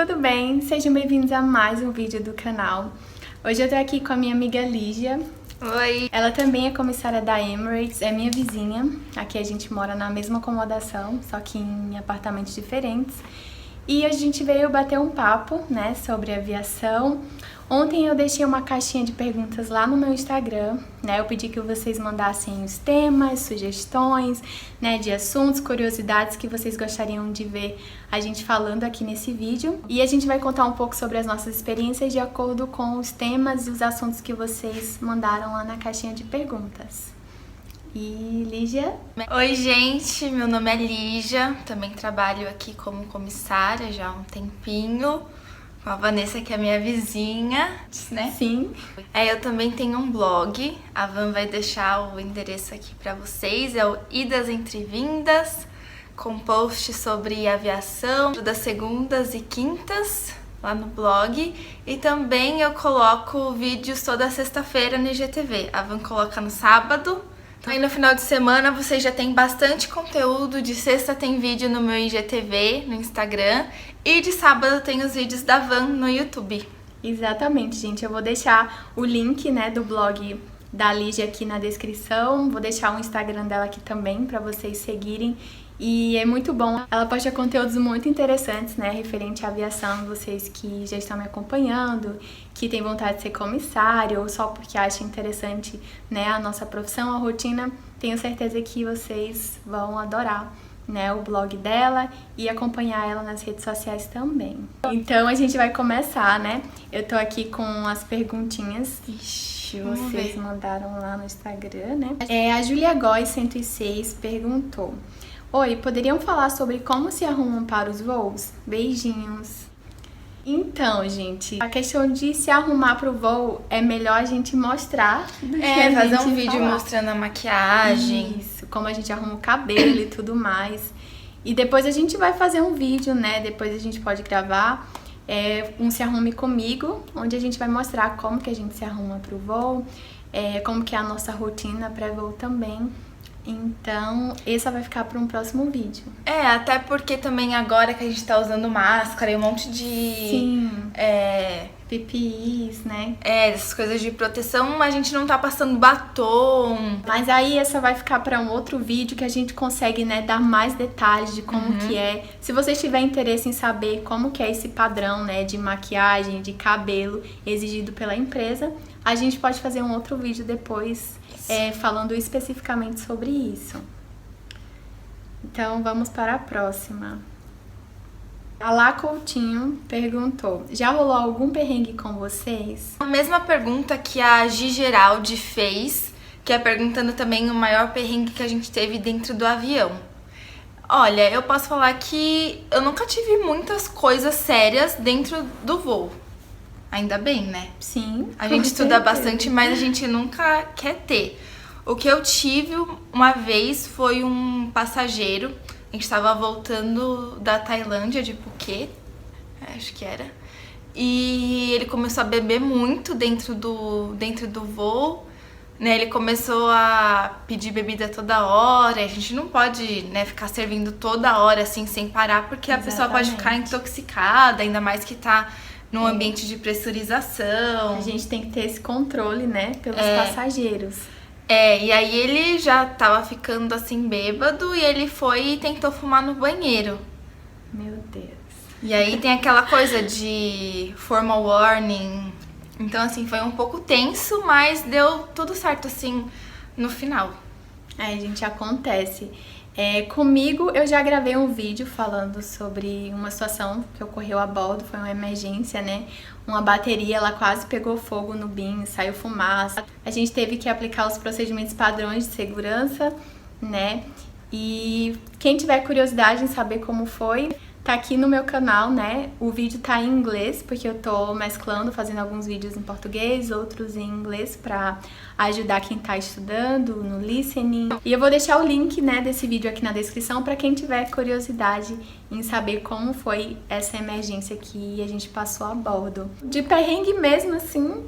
tudo bem? Sejam bem-vindos a mais um vídeo do canal. Hoje eu tô aqui com a minha amiga Lígia. Oi! Ela também é comissária da Emirates, é minha vizinha. Aqui a gente mora na mesma acomodação, só que em apartamentos diferentes. E a gente veio bater um papo, né, sobre aviação. Ontem eu deixei uma caixinha de perguntas lá no meu Instagram, né, eu pedi que vocês mandassem os temas, sugestões, né, de assuntos, curiosidades que vocês gostariam de ver a gente falando aqui nesse vídeo. E a gente vai contar um pouco sobre as nossas experiências de acordo com os temas e os assuntos que vocês mandaram lá na caixinha de perguntas. E Lígia? Oi, gente, meu nome é Lígia, também trabalho aqui como comissária já há um tempinho, com a Vanessa, que é minha vizinha, né? Sim. Eu também tenho um blog, a Van vai deixar o endereço aqui pra vocês, é o Idas Entre Vindas, com posts sobre aviação, das segundas e quintas, lá no blog. E também eu coloco vídeos toda sexta-feira no IGTV, a Van coloca no sábado. Aí no final de semana vocês já tem bastante conteúdo, de sexta tem vídeo no meu IGTV, no Instagram, e de sábado tem os vídeos da Van no YouTube. Exatamente, gente. Eu vou deixar o link, né, do blog da Lígia aqui na descrição, vou deixar o Instagram dela aqui também para vocês seguirem. E é muito bom, ela posta conteúdos muito interessantes, né, referente à aviação, vocês que já estão me acompanhando, que têm vontade de ser comissário, ou só porque acham interessante, né, a nossa profissão, a rotina. Tenho certeza que vocês vão adorar, né, o blog dela e acompanhar ela nas redes sociais também. Então a gente vai começar, né, eu tô aqui com as perguntinhas. Ixi, vocês mandaram lá no Instagram, né? A Julia Góes 106 perguntou: oi, poderiam falar sobre como se arrumam para os voos? Beijinhos. Então, gente, a questão de se arrumar para o voo é melhor a gente mostrar do que a fazer gente um vídeo falar. mostrando a maquiagem. Isso, como a gente arruma o cabelo e tudo mais. E depois a gente vai fazer um vídeo, né? Depois a gente pode gravar um Se Arrume Comigo, onde a gente vai mostrar como que a gente se arruma para o voo, como que é a nossa rotina pré-voo também. Então, essa vai ficar para um próximo vídeo. Até porque também agora que a gente tá usando máscara e um monte de... Sim. PPIs, né? Essas coisas de proteção, a gente não tá passando batom. Mas aí essa vai ficar para um outro vídeo que a gente consegue, né, dar mais detalhes de como que é. Se vocês tiverem interesse em saber como que é esse padrão, né, de maquiagem, de cabelo exigido pela empresa, a gente pode fazer um outro vídeo depois falando especificamente sobre isso. Então vamos para a próxima. A Lá Coutinho perguntou: já rolou algum perrengue com vocês? A mesma pergunta que a Gi Geraldi fez, que é perguntando também o maior perrengue que a gente teve dentro do avião. Olha, eu posso falar que eu nunca tive muitas coisas sérias dentro do voo. Ainda bem, né? Sim. A gente estuda bastante, mas a gente nunca quer ter. O que eu tive uma vez foi um passageiro. A gente estava voltando da Tailândia, de Phuket, acho que era. E ele começou a beber muito dentro do voo, né? Ele começou a pedir bebida toda hora. A gente não pode, né, ficar servindo toda hora assim sem parar, porque a pessoa pode ficar intoxicada, ainda mais que tá num ambiente de pressurização. A gente tem que ter esse controle, né, pelos passageiros. E aí ele já tava ficando assim bêbado e ele foi e tentou fumar no banheiro. Meu Deus. E aí tem aquela coisa de formal warning. Então assim, foi um pouco tenso, mas deu tudo certo assim no final. Gente, acontece. Comigo, eu já gravei um vídeo falando sobre uma situação que ocorreu a bordo, foi uma emergência, né? Uma bateria, ela quase pegou fogo no bin, saiu fumaça. A gente teve que aplicar os procedimentos padrões de segurança, né? E quem tiver curiosidade em saber como foi, tá aqui no meu canal, né? O vídeo tá em inglês, porque eu tô mesclando, fazendo alguns vídeos em português, outros em inglês, pra ajudar quem tá estudando no listening. E eu vou deixar o link, né, desse vídeo aqui na descrição pra quem tiver curiosidade em saber como foi essa emergência que a gente passou a bordo. De perrengue mesmo, assim,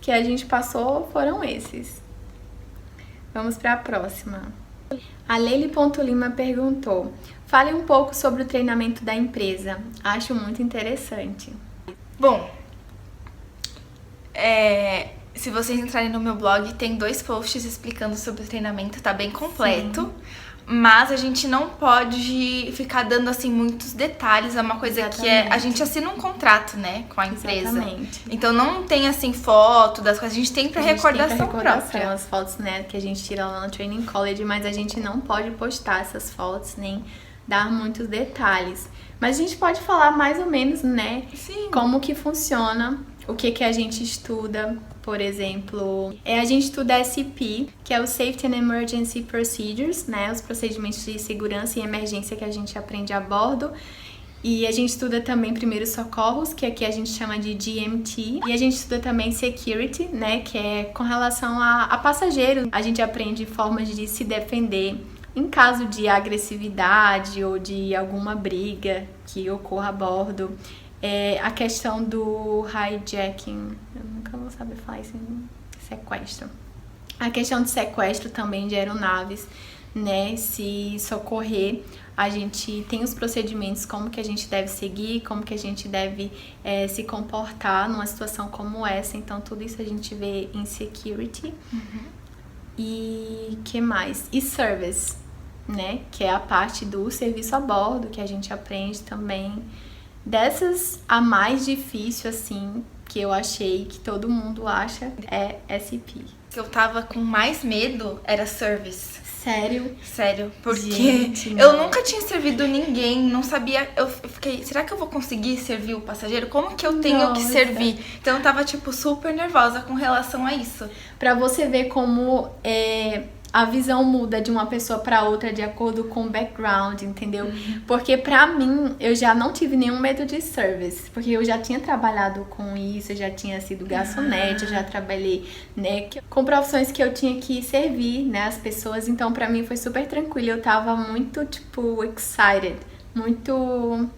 que a gente passou foram esses. Vamos pra próxima. A Leile.Lima perguntou: fale um pouco sobre o treinamento da empresa. Acho muito interessante. Bom, se vocês entrarem no meu blog, tem 2 posts explicando sobre o treinamento, tá bem completo. Sim. Mas a gente não pode ficar dando, assim, muitos detalhes. É uma coisa que a gente assina um contrato, né, com a empresa. Exatamente. Então não tem, assim, foto das coisas. A gente tem pra recordação própria. As fotos, né, que a gente tira lá no Training College, mas a gente não pode postar essas fotos, nem dar muitos detalhes. Mas a gente pode falar mais ou menos, né, Sim, como que funciona, o que a gente estuda. Por exemplo, a gente estuda SEP, que é o Safety and Emergency Procedures, né? Os procedimentos de segurança e emergência que a gente aprende a bordo. E a gente estuda também primeiros socorros, que aqui a gente chama de GMT. E a gente estuda também Security, né? Que é com relação a passageiros. A gente aprende formas de se defender em caso de agressividade ou de alguma briga que ocorra a bordo. A questão do hijacking, eu nunca vou saber falar isso em sequestro. A questão de sequestro também de aeronaves, né? Se socorrer, a gente tem os procedimentos, como que a gente deve seguir, como que a gente deve se comportar numa situação como essa. Então, tudo isso a gente vê em security. Uhum. E que mais? E service, né? Que é a parte do serviço a bordo, que a gente aprende também. Dessas, a mais difícil, assim, que eu achei, que todo mundo acha, é SEP. Eu tava com mais medo era service. Sério? Sério, porque Gente, eu nunca tinha servido ninguém, não sabia, eu fiquei, será que eu vou conseguir servir o passageiro? Como que eu tenho que servir? Então eu tava, tipo, super nervosa com relação a isso. Pra você ver como a visão muda de uma pessoa pra outra de acordo com o background, entendeu? Uhum. Porque pra mim, eu já não tive nenhum medo de service, porque eu já tinha trabalhado com isso, eu já tinha sido garçonete, eu já trabalhei, né, com profissões que eu tinha que servir, né, as pessoas, então pra mim foi super tranquilo, eu tava muito, tipo, excited, muito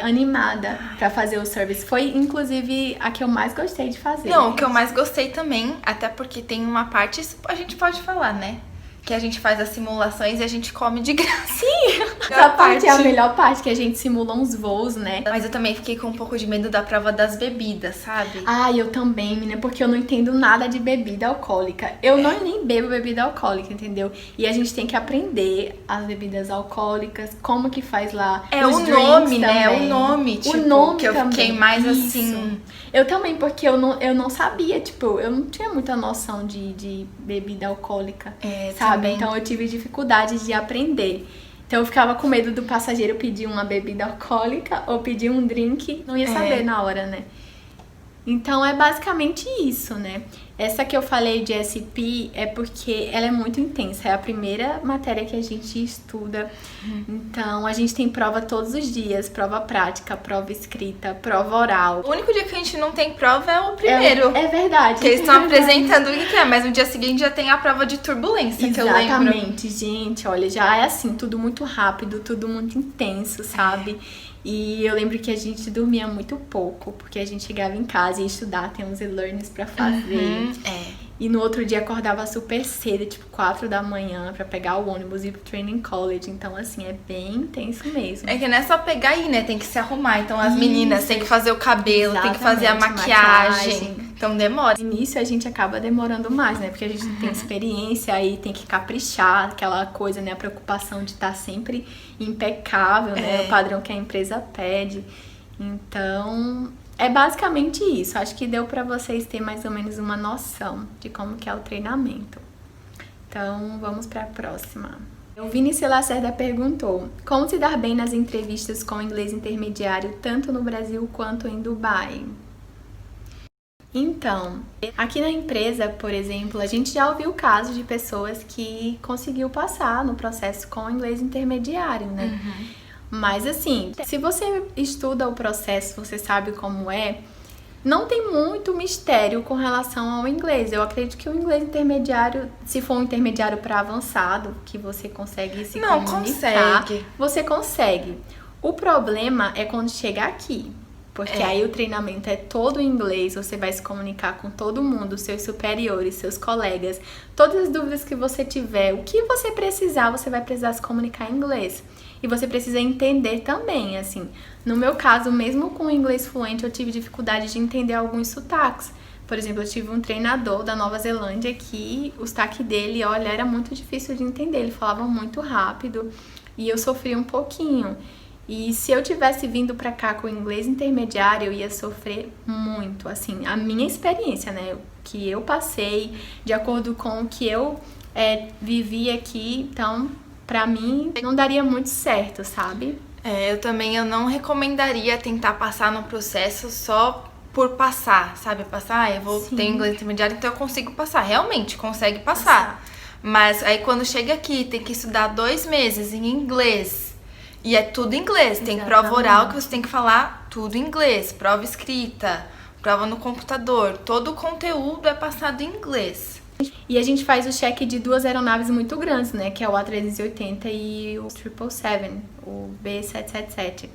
animada pra fazer o service. Foi, inclusive, a que eu mais gostei de fazer. Não, o que eu mais gostei também, até porque tem uma parte, isso a gente pode falar, né? Que a gente faz as simulações e a gente come de graça. Sim! Essa parte é a melhor parte, que a gente simula uns voos, né? Mas eu também fiquei com um pouco de medo da prova das bebidas, sabe? Ah, eu também, menina, porque eu não entendo nada de bebida alcoólica. Eu não nem bebo bebida alcoólica, entendeu? E a gente tem que aprender as bebidas alcoólicas, como que faz lá. Os o nome, né? O nome, tipo, o nome que eu também. Fiquei mais Isso. assim. Eu também, porque eu não sabia, tipo, eu não tinha muita noção de bebida alcoólica, sabe? Também. Então eu tive dificuldade de aprender. Então eu ficava com medo do passageiro pedir uma bebida alcoólica ou pedir um drink, não ia saber na hora, né? Então é basicamente isso, né? Essa que eu falei de SEP é porque ela é muito intensa, é a primeira matéria que a gente estuda. Então a gente tem prova todos os dias, prova prática, prova escrita, prova oral. O único dia que a gente não tem prova é o primeiro. É verdade. Que eles estão apresentando o que é, mas no dia seguinte já tem a prova de turbulência, Exatamente, que eu lembro. Exatamente, gente, olha, já é assim, tudo muito rápido, tudo muito intenso, sabe? E eu lembro que a gente dormia muito pouco, porque a gente chegava em casa e ia estudar, tem uns e-learnings pra fazer. E no outro dia acordava super cedo, tipo 4 da manhã, pra pegar o ônibus e ir pro Training College. Então, assim, é bem intenso mesmo. É que não é só pegar aí, né? Tem que se arrumar. Então, as meninas têm que fazer o cabelo, tem que fazer a maquiagem. Então, demora. No início, a gente acaba demorando mais, né? Porque a gente não tem experiência, aí tem que caprichar, aquela coisa, né? A preocupação de estar sempre impecável, né? O padrão que a empresa pede. Então, é basicamente isso. Acho que deu pra vocês terem mais ou menos uma noção de como que é o treinamento. Então, vamos pra próxima. O Vinícius Lacerda perguntou: como se dar bem nas entrevistas com inglês intermediário, tanto no Brasil quanto em Dubai? Então, aqui na empresa, por exemplo, a gente já ouviu casos de pessoas que conseguiu passar no processo com inglês intermediário, né? Mas assim, se você estuda o processo, você sabe como é, não tem muito mistério com relação ao inglês. Eu acredito que o inglês intermediário, se for um intermediário para avançado, que você consegue se comunicar, consegue. você consegue. O problema é quando chega aqui. Porque aí o treinamento é todo em inglês, você vai se comunicar com todo mundo, seus superiores, seus colegas. Todas as dúvidas que você tiver, o que você precisar, você vai precisar se comunicar em inglês. E você precisa entender também, assim. No meu caso, mesmo com o inglês fluente, eu tive dificuldade de entender alguns sotaques. Por exemplo, eu tive um treinador da Nova Zelândia que o sotaque dele, olha, era muito difícil de entender. Ele falava muito rápido e eu sofri um pouquinho. E se eu tivesse vindo pra cá com o inglês intermediário, eu ia sofrer muito. Assim, a minha experiência, né? O que eu passei, de acordo com o que eu vivi aqui, então, pra mim, não daria muito certo, sabe? Eu não recomendaria tentar passar no processo só por passar, sabe? Passar, eu vou ter inglês intermediário, então eu consigo passar. Realmente, consegue passar. Mas aí quando chega aqui, tem que estudar 2 meses em inglês. E é tudo em inglês. Tem prova oral que você tem que falar tudo em inglês. Prova escrita, prova no computador. Todo o conteúdo é passado em inglês. E a gente faz o check de 2 aeronaves muito grandes, né? Que é o A380 e o 777, o B777.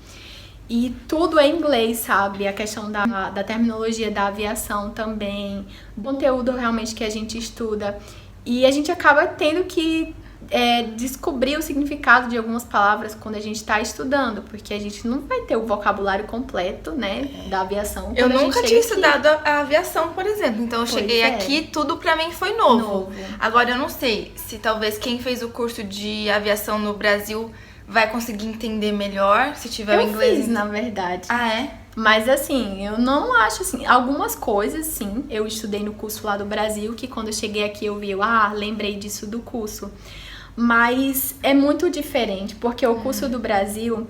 E tudo é em inglês, sabe? A questão da terminologia da aviação também, do conteúdo realmente que a gente estuda. E a gente acaba tendo que descobrir o significado de algumas palavras quando a gente está estudando, porque a gente não vai ter o vocabulário completo, né, da aviação. Eu nunca tinha estudado a aviação, por exemplo, então eu cheguei aqui, tudo pra mim foi novo. Agora eu não sei se talvez quem fez o curso de aviação no Brasil vai conseguir entender melhor, se tiver o inglês. Eu fiz, na verdade. Ah, é? Mas assim, eu não acho assim, algumas coisas sim, eu estudei no curso lá do Brasil, que quando eu cheguei aqui eu vi, lembrei disso do curso. Mas é muito diferente, porque o curso do Brasil,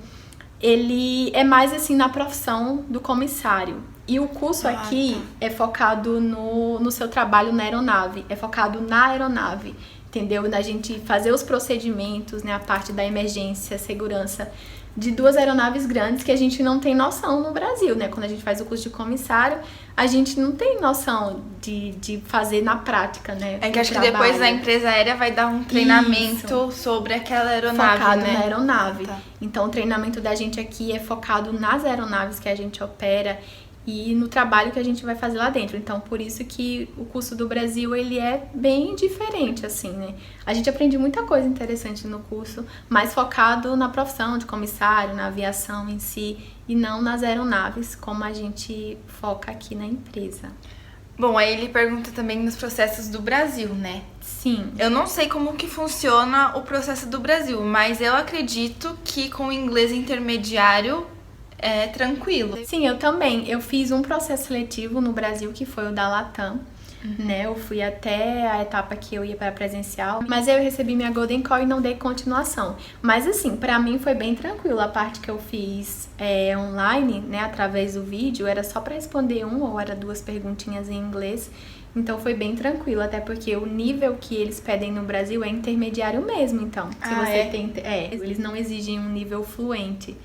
ele é mais assim na profissão do comissário. E o curso aqui é focado no seu trabalho na aeronave, é focado na aeronave, entendeu? Da gente fazer os procedimentos, né, a parte da emergência, segurança de 2 aeronaves grandes que a gente não tem noção no Brasil, né? Quando a gente faz o curso de comissário, a gente não tem noção de fazer na prática, né? É que acho que depois a empresa aérea vai dar um treinamento sobre aquela aeronave, focado né? na aeronave. Então, o treinamento da gente aqui é focado nas aeronaves que a gente opera e no trabalho que a gente vai fazer lá dentro. Então, por isso que o curso do Brasil, ele é bem diferente, assim, né? A gente aprende muita coisa interessante no curso, mais focado na profissão de comissário, na aviação em si, e não nas aeronaves, como a gente foca aqui na empresa. Bom, aí ele pergunta também nos processos do Brasil, né? Sim. Eu não sei como que funciona o processo do Brasil, mas eu acredito que com o inglês intermediário é tranquilo. Sim, eu também. Eu fiz um processo seletivo no Brasil, que foi o da Latam, né? Eu fui até a etapa que eu ia para presencial, mas eu recebi minha Golden Call e não dei continuação. Mas assim, pra mim foi bem tranquilo. A parte que eu fiz online, né, através do vídeo, era só para responder 1 ou era 2 perguntinhas em inglês. Então foi bem tranquilo, até porque o nível que eles pedem no Brasil é intermediário mesmo. Então, se você tem, eles não exigem um nível fluente.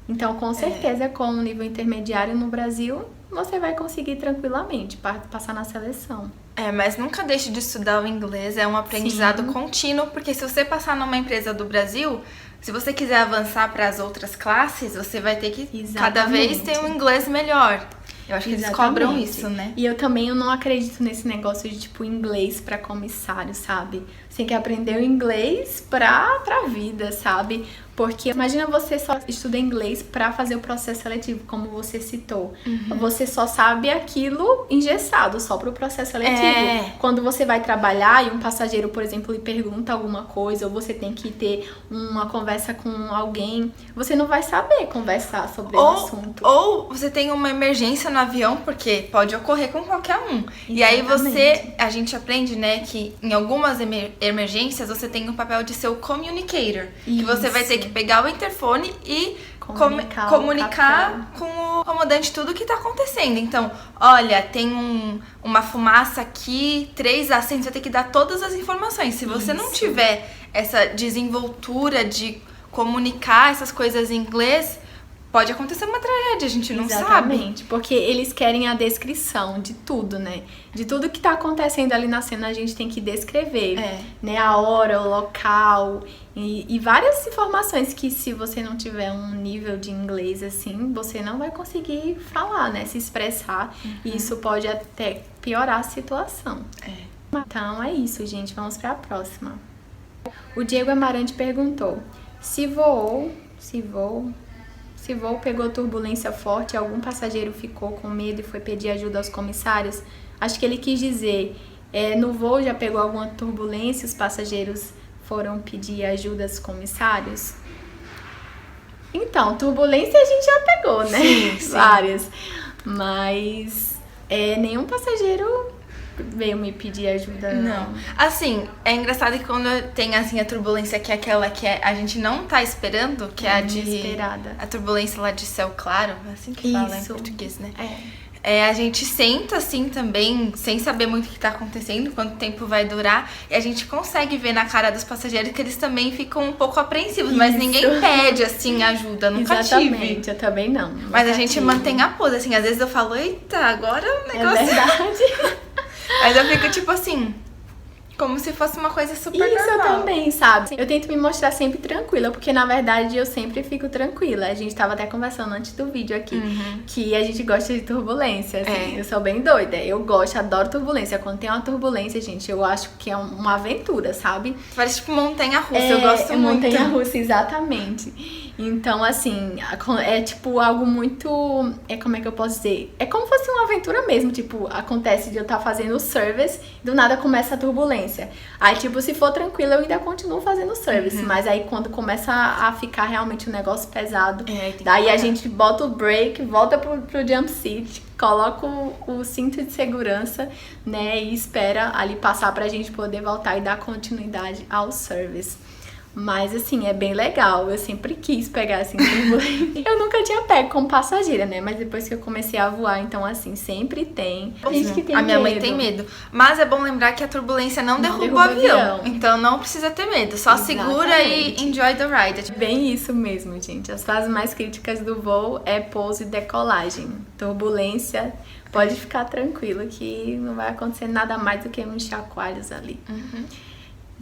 Então, com certeza, com um nível intermediário no Brasil, você vai conseguir tranquilamente passar na seleção. Mas nunca deixe de estudar o inglês, é um aprendizado contínuo, porque se você passar numa empresa do Brasil, se você quiser avançar para as outras classes, você vai ter que cada vez ter um inglês melhor. Eu acho que eles cobram isso, né? E eu não acredito nesse negócio de, tipo, inglês pra comissário, sabe? Você tem que aprender o inglês pra vida, sabe? Porque imagina você só estuda inglês pra fazer o processo seletivo, como você citou. Você só sabe aquilo engessado, só pro processo seletivo. Quando você vai trabalhar e um passageiro, por exemplo, lhe pergunta alguma coisa, ou você tem que ter uma conversa com alguém, você não vai saber conversar sobre o assunto. Ou você tem uma emergência no avião, porque pode ocorrer com qualquer um. Exatamente. E aí a gente aprende, né, que em algumas emergências você tem o papel de ser o communicator. Que você vai ter que pegar o interfone e comunicar com o comandante tudo o que tá acontecendo. Então, olha, tem uma fumaça aqui, 3 assentos, vai ter que dar todas as informações. Se você não tiver essa desenvoltura de comunicar essas coisas em inglês, pode acontecer uma tragédia, a gente não sabe. Exatamente, porque eles querem a descrição de tudo, né? De tudo que tá acontecendo ali na cena, a gente tem que descrever, né? A hora, o local e várias informações que, se você não tiver um nível de inglês assim, você não vai conseguir falar, né? Se expressar, e isso pode até piorar a situação. Então é isso, gente. Vamos para a próxima. O Diego Amarante perguntou: se voo pegou turbulência forte, algum passageiro ficou com medo e foi pedir ajuda aos comissários? Acho que ele quis dizer, no voo já pegou alguma turbulência, os passageiros foram pedir ajuda aos comissários? Então, turbulência a gente já pegou, né? Sim. Várias. Mas nenhum passageiro veio me pedir ajuda. Não. Assim, é engraçado que quando tem assim a turbulência, que é aquela que a gente não tá esperando, que é a de... Inesperada. A turbulência lá de céu claro, é assim que fala em português, né? A gente senta assim também, sem saber muito o que tá acontecendo, quanto tempo vai durar, e a gente consegue ver na cara dos passageiros que eles também ficam um pouco apreensivos, mas ninguém pede assim ajuda, nunca Exatamente, tive. Eu também não. Mas a gente mantém a pose, assim, às vezes eu falo, eita, agora o negócio... É verdade. Mas eu fico tipo assim, como se fosse uma coisa super normal. Isso eu também, sabe? Eu tento me mostrar sempre tranquila, porque na verdade eu sempre fico tranquila. A gente tava até conversando antes do vídeo aqui, que a gente gosta de turbulência, assim. Eu sou bem doida, eu gosto, adoro turbulência. Quando tem uma turbulência, gente, eu acho que é uma aventura, sabe? Parece tipo montanha-russa, eu gosto muito. Montanha-russa, exatamente. Então, assim, é tipo algo muito... como é que eu posso dizer? É como se fosse uma aventura mesmo. Tipo, acontece de eu estar fazendo o service, do nada começa a turbulência. Aí, tipo, se for tranquilo, eu ainda continuo fazendo o service. Mas aí, quando começa a ficar realmente um negócio pesado, daí a gente bota o break, volta pro jump seat, coloca o cinto de segurança, né? E espera ali passar pra gente poder voltar e dar continuidade ao service. Mas, assim, é bem legal. Eu sempre quis pegar, assim, turbulência. Eu nunca tinha pego como passageira, né? Mas depois que eu comecei a voar, então, assim, sempre tem. Gente que tem a minha medo. mãe tem medo. Mas é bom lembrar que a turbulência não derruba o avião. Então, não precisa ter medo. Só segura e enjoy the ride. Bem isso mesmo, gente. As fases mais críticas do voo é pouso e decolagem. Turbulência, pode ficar tranquilo que não vai acontecer nada mais do que uns chacoalhos ali.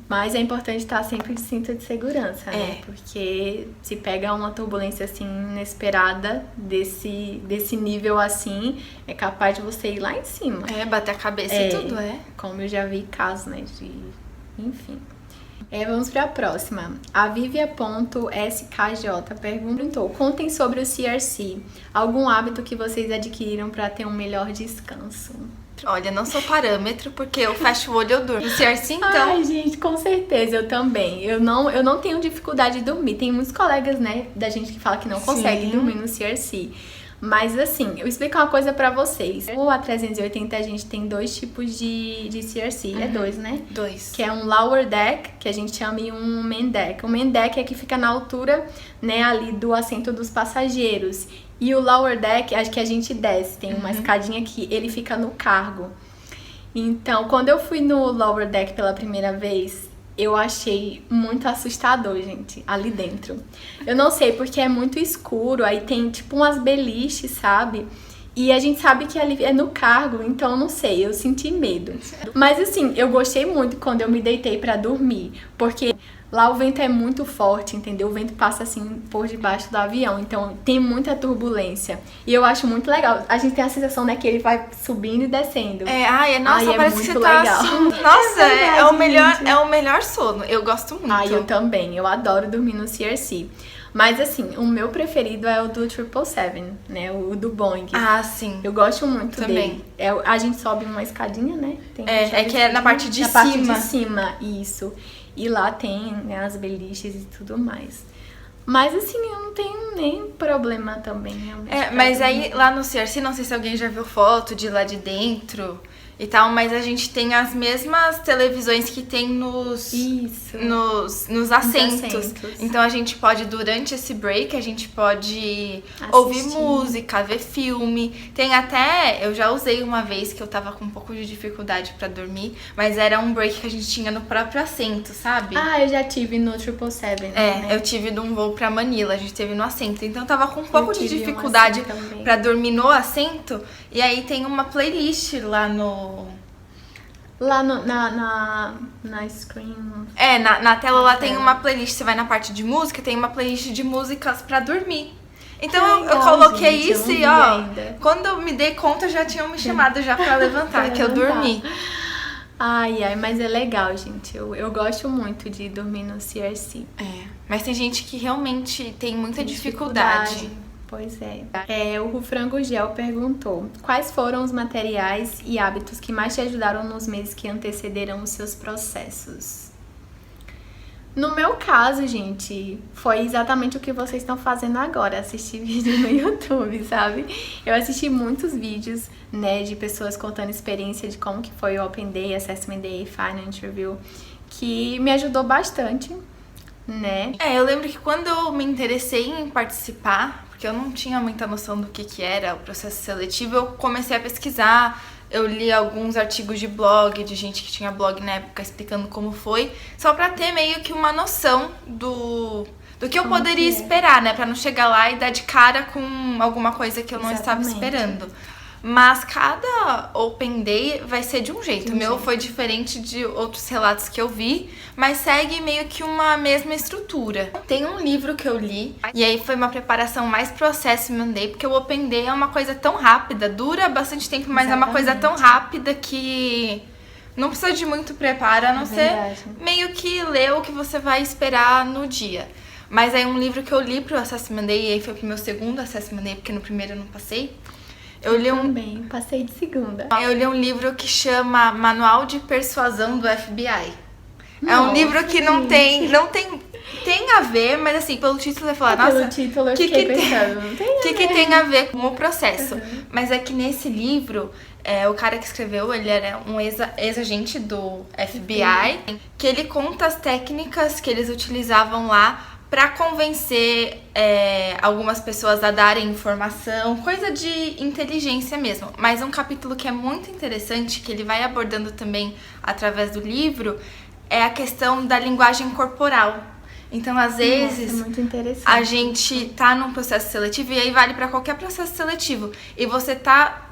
Mas é importante estar sempre de cinto de segurança, né? Porque se pega uma turbulência assim inesperada desse nível assim, é capaz de você ir lá em cima. Bater a cabeça e tudo, Como eu já vi casos, né? Enfim. Vamos para a próxima. A Vivia.skj perguntou: contem sobre o CRC. Algum hábito que vocês adquiriram para ter um melhor descanso? Olha, não sou parâmetro, porque eu fecho o olho e eu durmo. No CRC, então... Ai, gente, com certeza, eu também. Eu não tenho dificuldade de dormir. Tem muitos colegas, né, da gente que fala que não consegue dormir no CRC. Mas, assim, eu vou explicar uma coisa pra vocês. O A380, a gente tem dois tipos de CRC. É dois, né? Dois. Que é um lower deck, que a gente chama, e um main deck. O main deck é que fica na altura, né, ali do assento dos passageiros. E o lower deck, acho que a gente desce. Tem uma escadinha que ele fica no cargo. Então, quando eu fui no lower deck pela primeira vez, eu achei muito assustador, gente, ali dentro. Eu não sei, porque é muito escuro, aí tem tipo umas beliches, sabe? E a gente sabe que ali é no cargo, então não sei, eu senti medo. Mas assim, eu gostei muito quando eu me deitei pra dormir, porque lá o vento é muito forte, entendeu? O vento passa assim por debaixo do avião, então tem muita turbulência. E eu acho muito legal. A gente tem a sensação, né, que ele vai subindo e descendo. Nossa, parece muito que você tá legal. assim. Nossa, verdade, é o melhor sono. Eu gosto muito. Eu também. Eu adoro dormir no CRC. Mas assim, o meu preferido é o do 777, né? O do Boeing. Sim. Eu gosto muito também dele. A gente sobe uma escadinha, né? Que é na parte de cima. Na parte de cima, isso. E lá tem, né, as beliches e tudo mais. Mas assim, eu não tenho nem problema também, realmente. Mas aí lá no CRC, não sei se alguém já viu foto de lá de dentro. e tal, mas a gente tem as mesmas televisões que tem nos assentos. Então a gente pode, durante esse break, a gente pode ouvir música, ver filme. Tem até, eu já usei uma vez que eu tava com um pouco de dificuldade pra dormir, mas era um break que a gente tinha no próprio assento, sabe? Ah, eu já tive no 777, né? Eu tive num voo pra Manila, a gente teve no assento. Então eu tava com um pouco de dificuldade pra dormir no assento. E aí tem uma playlist lá na screen. Na tela lá tem uma playlist. Você vai na parte de música, tem uma playlist de músicas pra dormir. Então eu coloquei gente, isso e quando eu me dei conta já tinham me chamado já pra levantar, que eu dormi. Ai, mas é legal, gente. Eu gosto muito de dormir no CRC. Mas tem gente que realmente tem muita dificuldade. Pois é. O Frango Gel perguntou: quais foram os materiais e hábitos que mais te ajudaram nos meses que antecederam os seus processos? No meu caso, gente, foi exatamente o que vocês estão fazendo agora, assistir vídeo no YouTube, sabe? Eu assisti muitos vídeos, né, de pessoas contando experiência de como que foi o Open Day, Assessment Day, Final Interview, que me ajudou bastante, né? Eu lembro que quando eu me interessei em participar, porque eu não tinha muita noção do que era o processo seletivo, eu comecei a pesquisar, eu li alguns artigos de blog, de gente que tinha blog na época explicando como foi, só pra ter meio que uma noção do que eu poderia esperar, né? Pra não chegar lá e dar de cara com alguma coisa que eu não estava esperando. Mas cada Open Day vai ser de um jeito. O meu foi diferente de outros relatos que eu vi, mas segue meio que uma mesma estrutura. Tem um livro que eu li, e aí foi uma preparação mais pro Assessment Day, porque o Open Day é uma coisa tão rápida, dura bastante tempo, mas é uma coisa tão rápida que não precisa de muito preparo, a não ser meio que ler o que você vai esperar no dia. Mas aí um livro que eu li pro Assessment Day, e aí foi pro meu segundo Assessment Day, porque no primeiro eu não passei. Eu também, passei de segunda. Eu li um livro que chama Manual de Persuasão do FBI. É um livro que não tem a ver, mas assim, pelo título você fala, nossa, pelo título eu fiquei pensando, não tem que tem a ver com o processo. Mas é que nesse livro, o cara que escreveu, ele era um ex-agente do FBI, que ele conta as técnicas que eles utilizavam lá pra convencer algumas pessoas a darem informação, coisa de inteligência mesmo. Mas um capítulo que é muito interessante, que ele vai abordando também através do livro, é a questão da linguagem corporal. Então, às vezes, muito interessante. A gente tá num processo seletivo, e aí vale pra qualquer processo seletivo, e você tá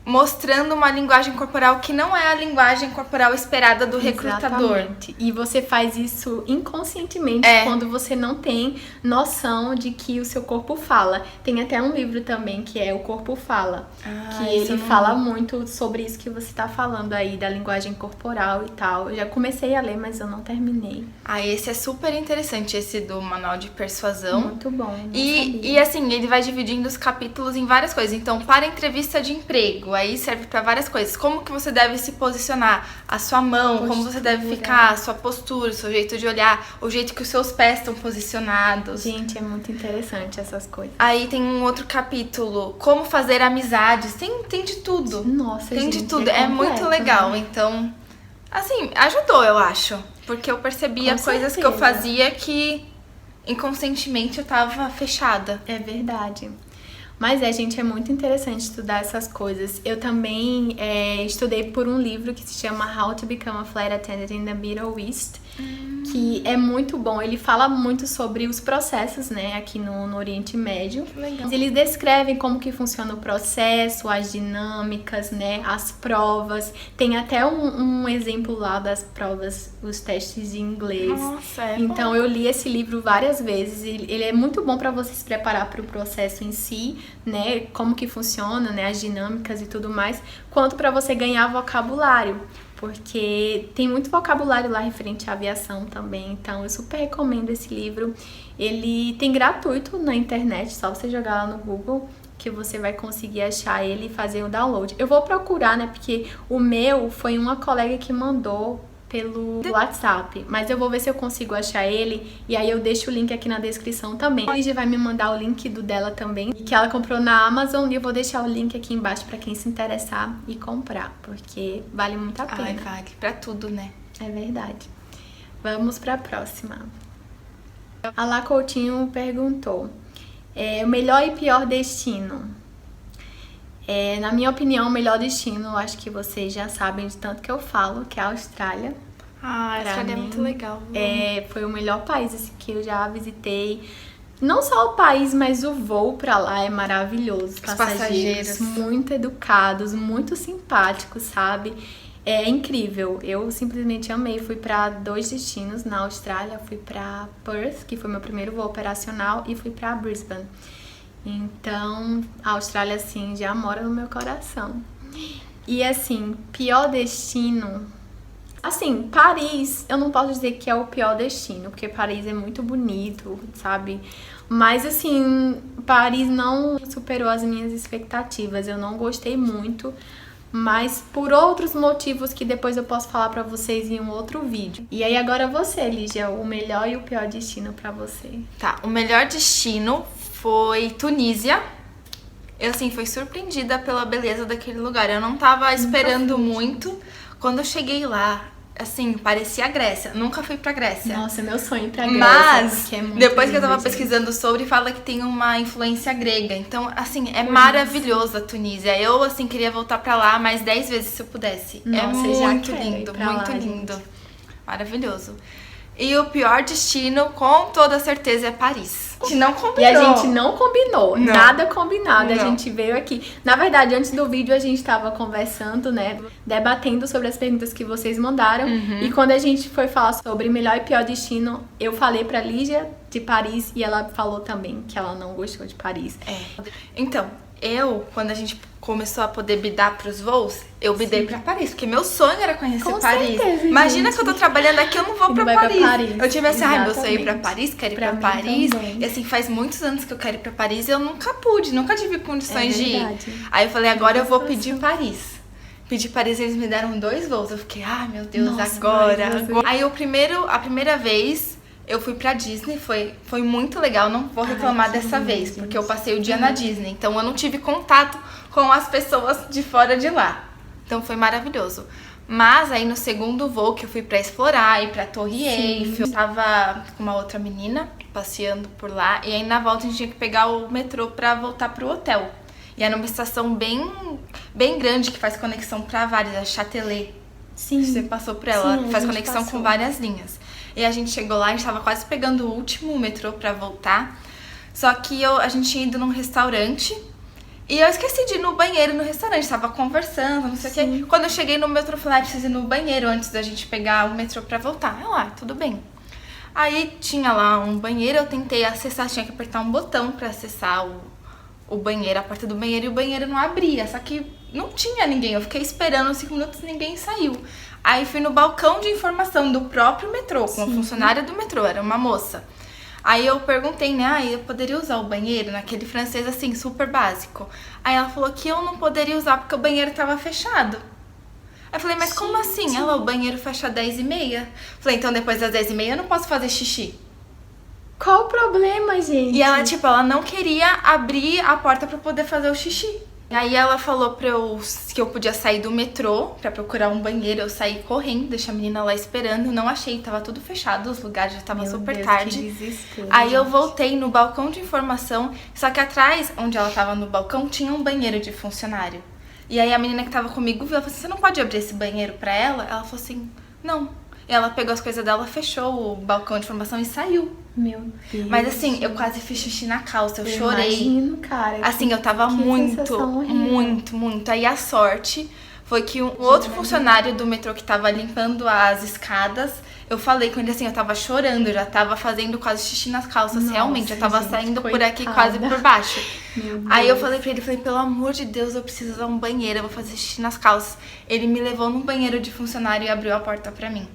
mostrando uma linguagem corporal que não é a linguagem corporal esperada do recrutador. Exatamente. E você faz isso inconscientemente quando você não tem noção de que o seu corpo fala. Tem até um livro também que é O Corpo Fala, que ele fala muito sobre isso que você tá falando aí, da linguagem corporal e tal. Eu já comecei a ler, mas eu não terminei. Esse é super interessante, esse do Manual de Persuasão. Muito bom. E assim, ele vai dividindo os capítulos em várias coisas. Então, para entrevista de emprego, aí serve para várias coisas. Como que você deve se posicionar, a sua mão, como você deve ficar, a sua postura, o seu jeito de olhar, o jeito que os seus pés estão posicionados. Gente, é muito interessante essas coisas. Aí tem um outro capítulo, como fazer amizades. Tem de tudo. Nossa, tem gente, de tudo. É muito legal. Né? Então, assim, ajudou, eu acho. Porque eu percebia coisas que eu fazia que inconscientemente eu tava fechada. É verdade. Mas gente, é muito interessante estudar essas coisas. Eu também estudei por um livro que se chama How to Become a Flight Attendant in the Middle East, que é muito bom. Ele fala muito sobre os processos, né, aqui no Oriente Médio. Legal. Eles descrevem como que funciona o processo, as dinâmicas, né, as provas. Tem até um exemplo lá das provas, os testes de inglês. Nossa, então bom. Eu li esse livro várias vezes. Ele é muito bom para você se preparar para o processo em si, né, como que funciona, né, as dinâmicas e tudo mais, quanto para você ganhar vocabulário, porque tem muito vocabulário lá referente à aviação também. Então eu super recomendo esse livro. Ele tem gratuito na internet, só você jogar lá no Google que você vai conseguir achar ele e fazer o download. Eu vou procurar, né, porque o meu foi uma colega que mandou pelo WhatsApp, mas eu vou ver se eu consigo achar ele e aí eu deixo o link aqui na descrição também. A Lígia vai me mandar o link do dela também, que ela comprou na Amazon, e eu vou deixar o link aqui embaixo pra quem se interessar e comprar, porque vale muito a pena. Ai, vale pra tudo, né? É verdade. Vamos pra próxima. A Lá Coutinho perguntou: o melhor e pior destino? Na minha opinião, o melhor destino, acho que vocês já sabem de tanto que eu falo, que é a Austrália. Ah, a Austrália é muito legal. Foi o melhor país assim, que eu já visitei. Não só o país, mas o voo pra lá é maravilhoso. Os passageiros muito educados, muito simpáticos, sabe? É incrível. Eu simplesmente amei. Fui pra 2 destinos na Austrália. Fui pra Perth, que foi meu primeiro voo operacional, e fui pra Brisbane. Então, a Austrália, assim, já mora no meu coração. E, assim, pior destino... Assim, Paris, eu não posso dizer que é o pior destino, porque Paris é muito bonito, sabe? Mas, assim, Paris não superou as minhas expectativas. Eu não gostei muito, mas por outros motivos que depois eu posso falar pra vocês em um outro vídeo. E aí, agora você, Lígia, o melhor e o pior destino pra você. Tá, o melhor destino foi Tunísia. Eu, assim, fui surpreendida pela beleza daquele lugar. Eu não tava esperando muito. Quando eu cheguei lá, assim, parecia a Grécia. Nunca fui pra Grécia. Nossa, meu sonho ir pra Grécia. Mas, é muito depois que eu tava lindo, pesquisando sobre, fala que tem uma influência grega. Então, assim, é maravilhoso a Tunísia. Eu, assim, queria voltar pra lá mais 10 vezes se eu pudesse. Nossa, muito lindo, muito lindo. Maravilhoso. E o pior destino, com toda certeza, é Paris. A gente não combinou. E a gente não combinou, Não. nada combinado. Não. A gente veio aqui. Na verdade, antes do vídeo a gente tava conversando, né? Debatendo sobre as perguntas que vocês mandaram. E quando a gente foi falar sobre melhor e pior destino, eu falei pra Lígia de Paris e ela falou também que ela não gostou de Paris. Então, quando a gente começou a poder bidar pros voos, eu bidei pra Paris, porque meu sonho era conhecer Com Paris. certeza, Imagina gente. que eu tô trabalhando aqui, eu não vou E pra não vai Paris. pra Paris. Eu tive assim, meu sonho é ir pra Exatamente. Paris, quero ir Pra pra mim Paris. também. E assim, faz muitos anos que eu quero ir pra Paris e eu nunca pude, nunca tive condições de ir. verdade. Aí eu falei, agora eu vou pedir Paris. Pedi Paris, eles me deram 2 voos. Eu fiquei, meu Deus, Nossa, agora. maravilhoso. Aí a primeira vez eu fui pra Disney, foi muito legal. Não vou reclamar que dessa lindo, vez, gente. porque eu passei o dia na Disney. Então eu não tive contato com as pessoas de fora de lá. Então foi maravilhoso. Mas aí no segundo voo que eu fui pra explorar, ir pra Torre Eiffel, eu tava com uma outra menina passeando por lá. E aí na volta a gente tinha que pegar o metrô pra voltar pro hotel. E era uma estação bem grande que faz conexão pra várias, a Châtelet. Sim. Você passou por ela, Sim, a faz gente conexão passou. com várias linhas. E a gente chegou lá, a gente tava quase pegando o último metrô pra voltar. Só que a gente tinha ido num restaurante e eu esqueci de ir no banheiro no restaurante. Tava conversando, não sei o quê. Quando eu cheguei no metrô, eu falei, preciso ir no banheiro antes da gente pegar o metrô pra voltar. Tudo bem. Aí tinha lá um banheiro, eu tentei acessar, tinha que apertar um botão pra acessar o banheiro, a porta do banheiro, e o banheiro não abria. Só que não tinha ninguém. Eu fiquei esperando 5 minutos e ninguém saiu. Aí fui no balcão de informação do próprio metrô, com a funcionária do metrô, era uma moça. Aí eu perguntei, né, eu poderia usar o banheiro naquele francês assim, super básico. Aí ela falou que eu não poderia usar porque o banheiro tava fechado. Aí eu falei, mas como assim? Ela, o banheiro fecha às 10h30. Falei, então depois das 10h30 eu não posso fazer xixi. Qual o problema, gente? E ela, ela não queria abrir a porta pra poder fazer o xixi. E aí ela falou que eu podia sair do metrô pra procurar um banheiro. Eu saí correndo, deixei a menina lá esperando. Não achei, tava tudo fechado, os lugares já estavam super Deus, tarde. que desespero, Aí eu gente. voltei no balcão de informação, só que atrás, onde ela tava no balcão, tinha um banheiro de funcionário. E aí a menina que tava comigo viu, ela falou assim, você não pode abrir esse banheiro pra ela? Ela falou assim, não. E ela pegou as coisas dela, fechou o balcão de informação e saiu. Meu Deus. Mas assim, eu quase fiz xixi na calça, eu chorei. Imagino, cara. Assim, eu tava que muito, sensação horrível. muito. Aí a sorte foi que um outro funcionário do metrô que tava limpando as escadas, eu falei com ele assim, eu tava chorando, eu já tava fazendo quase xixi nas calças, Nossa, realmente, eu tava gente, saindo por aqui coitada. quase por baixo. Meu Deus. Aí eu falei pra ele, pelo amor de Deus, eu preciso usar um banheiro, eu vou fazer xixi nas calças. Ele me levou num banheiro de funcionário e abriu a porta pra mim.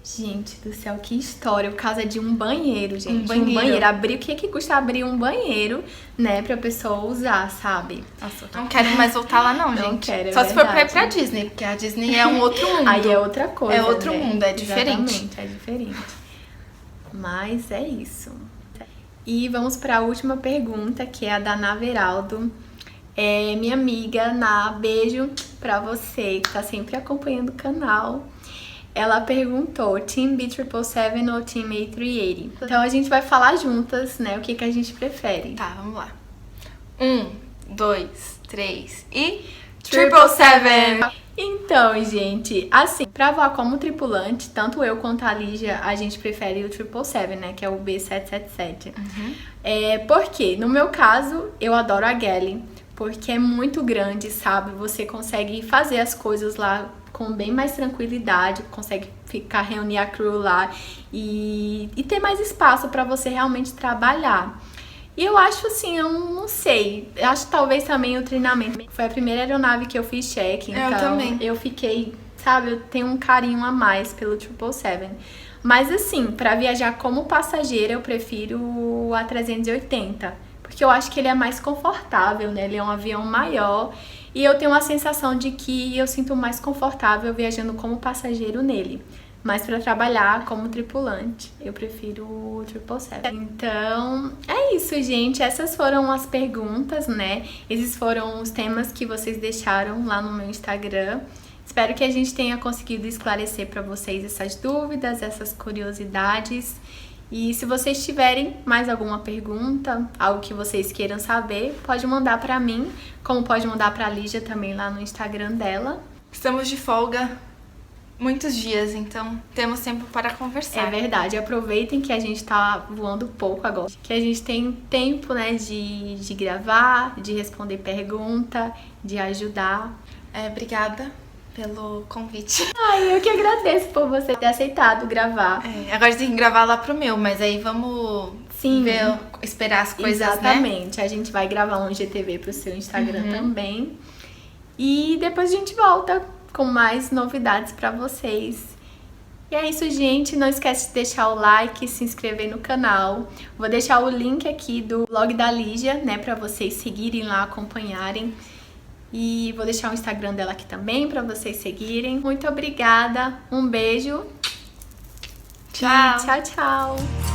Gente do céu, que história. Por causa de um banheiro, gente. Um banheiro. Abrir, o que custa abrir um banheiro, né, pra pessoa usar, sabe? Nossa, eu não quero mais voltar lá não, Não gente. quero, é Só se for pra ir verdade. pra Disney, porque a Disney é um outro mundo. Aí é outra coisa, É outro né? mundo, é diferente. Exatamente, é diferente. Mas é isso. E vamos para a última pergunta, que é a da Naveraldo. Minha amiga Ná, beijo pra você que tá sempre acompanhando o canal. Ela perguntou, Team B777 ou Team A380? Então a gente vai falar juntas, né, o que a gente prefere. Tá, vamos lá. 1, 2, 3 e... 777! Então, gente, assim, pra voar como tripulante, tanto eu quanto a Lígia, a gente prefere o 777, né, que é o B777. Porque, no meu caso, eu adoro a Galley, porque é muito grande, sabe? Você consegue fazer as coisas lá com bem mais tranquilidade, consegue reunir a crew lá e ter mais espaço pra você realmente trabalhar. E eu acho assim, eu não sei, eu acho que talvez também o treinamento. Foi a primeira aeronave que eu fiz check, então Eu também. eu fiquei, sabe, eu tenho um carinho a mais pelo 777. Mas assim, pra viajar como passageira, eu prefiro o A380, porque eu acho que ele é mais confortável, né? Ele é um avião maior e eu tenho uma sensação de que eu sinto mais confortável viajando como passageiro nele. Mas para trabalhar como tripulante, eu prefiro o 777. Então, é isso, gente. Essas foram as perguntas, né? Esses foram os temas que vocês deixaram lá no meu Instagram. Espero que a gente tenha conseguido esclarecer para vocês essas dúvidas, essas curiosidades. E se vocês tiverem mais alguma pergunta, algo que vocês queiram saber, pode mandar para mim, como pode mandar para a Lígia também lá no Instagram dela. Estamos de folga muitos dias, então temos tempo para conversar. É verdade, aproveitem que a gente tá voando pouco agora, que a gente tem tempo, né, de gravar, de responder pergunta, de ajudar. Obrigada pelo convite. Ai, eu que agradeço por você ter aceitado gravar. Agora tem que gravar lá pro meu, mas aí vamos Sim, esperar as coisas, exatamente. né? A gente vai gravar um IGTV pro seu Instagram também. E depois a gente volta com mais novidades pra vocês. E é isso, gente. Não esquece de deixar o like, se inscrever no canal. Vou deixar o link aqui do blog da Lígia, né, pra vocês seguirem lá, acompanharem. E vou deixar o Instagram dela aqui também pra vocês seguirem. Muito obrigada. Um beijo. Tchau. E tchau, tchau.